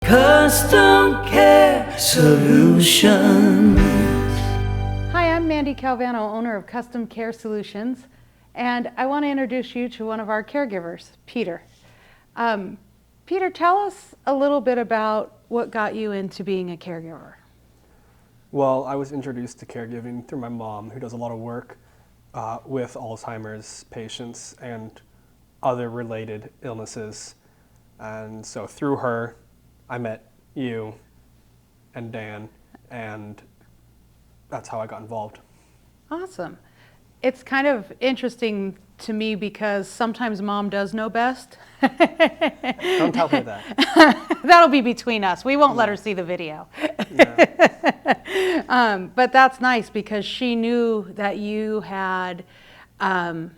Custom Care Solutions. Hi, I'm Mandy Calvano, owner of Custom Care Solutions, and I want to introduce you to one of our caregivers, Peter. Peter, tell us a little bit about what got you into being a caregiver. Well, I was introduced to caregiving through my mom, who does a lot of work with Alzheimer's patients and other related illnesses. And so through her, I met you and Dan, and that's how I got involved. Awesome. It's kind of interesting to me because sometimes mom does know best. Don't tell her that. That'll be between us. We won't let her see the video. Yeah. But that's nice because she knew that you had the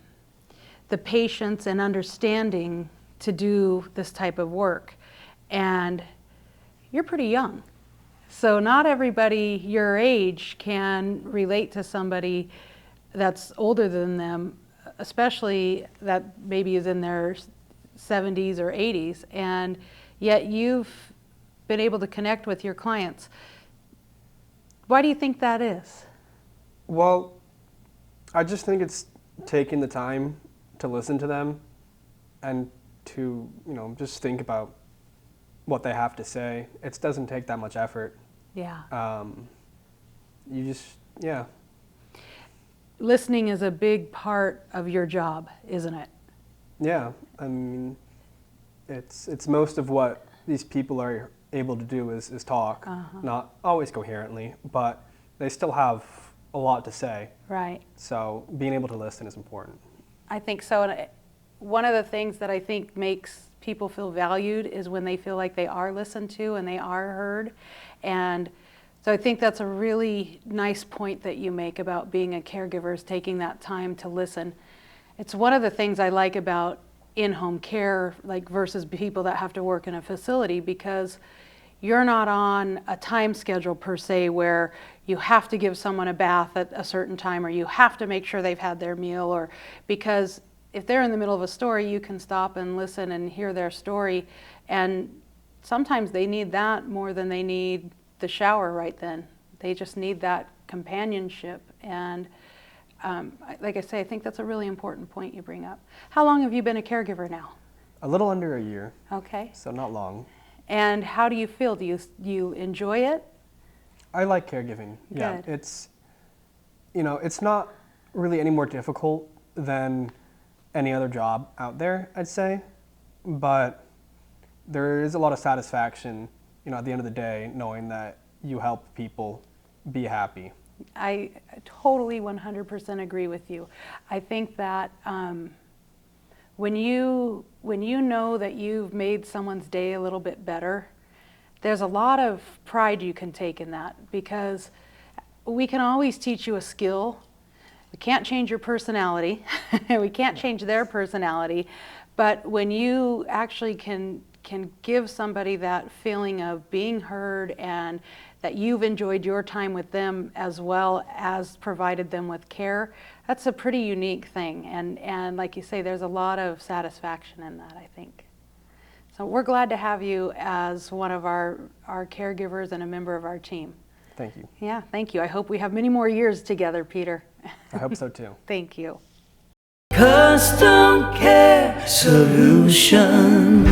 patience and understanding to do this type of work. And you're pretty young. So not everybody your age can relate to somebody that's older than them, especially that maybe is in their 70s or 80s, and yet you've been able to connect with your clients. Why do you think that is? Well, I just think it's taking the time to listen to them and to, just think about what they have to say. It doesn't take that much effort. Yeah. Yeah. Listening is a big part of your job, isn't it? Yeah, I mean, it's most of what these people are able to do is talk, not always coherently, but they still have a lot to say. Right. So being able to listen is important. I think so. And one of the things that I think makes people feel valued is when they feel like they are listened to and they are heard. And so I think that's a really nice point that you make about being a caregiver, is taking that time to listen. It's one of the things I like about in-home care, like versus people that have to work in a facility, because you're not on a time schedule per se where you have to give someone a bath at a certain time or you have to make sure they've had their meal, or because if they're in the middle of a story, you can stop and listen and hear their story. And sometimes they need that more than they need the shower right then. They just need that companionship. And like I say, I think that's a really important point you bring up. How long have you been a caregiver now? A little under a year. Okay. So not long. And how do you feel? Do you enjoy it? I like caregiving. Good. Yeah, it's not really any more difficult than any other job out there, I'd say, but there is a lot of satisfaction, at the end of the day, knowing that you help people be happy. I totally 100% agree with you. I think that when you know that you've made someone's day a little bit better, there's a lot of pride you can take in that, because we can always teach you a skill. We can't change your personality. We can't change their personality. But when you actually can give somebody that feeling of being heard and that you've enjoyed your time with them as well as provided them with care, that's a pretty unique thing. And like you say, there's a lot of satisfaction in that, I think. So we're glad to have you as one of our caregivers and a member of our team. Thank you. Yeah, thank you. I hope we have many more years together, Peter. I hope so too. Thank you. Custom Care Solutions.